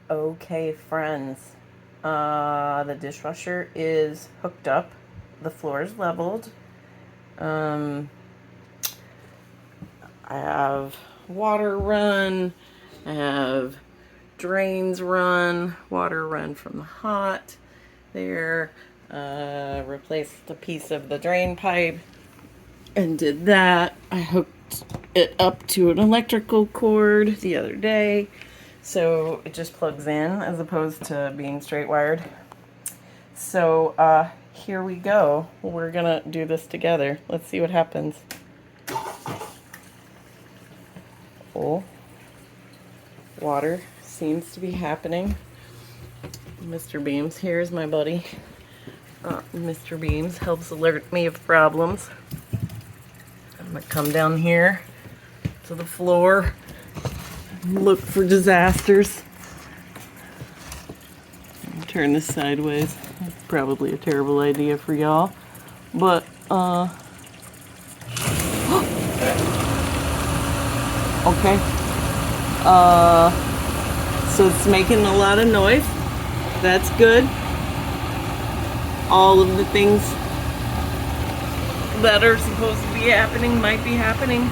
Okay, friends. The dishwasher is hooked up. The floor is leveled. I have water run. I have drains run. Water run from the hot there. Replaced a piece of the drain pipe and did that. I hooked it up to an electrical cord the other day, so it just plugs in as opposed to being straight wired. So here we go. We're gonna do this together. Let's see what happens. Oh, water seems to be happening. Mr. Beams, here's my buddy. Mr. Beams helps alert me of problems. I'm gonna come down here to the floor and look for disasters. Turn this sideways. That's probably a terrible idea for y'all, but okay. So it's making a lot of noise. That's good. All of the things that are supposed to be happening might be happening.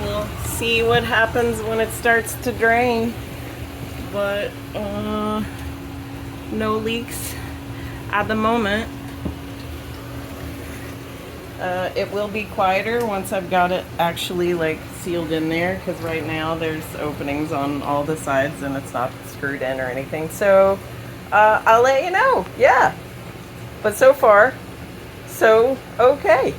We'll see what happens when it starts to drain. But no leaks at the moment. It will be quieter once I've got it actually like sealed in there, because right now there's openings on all the sides and it's not screwed in or anything. So I'll let you know. Yeah. But so far, so okay.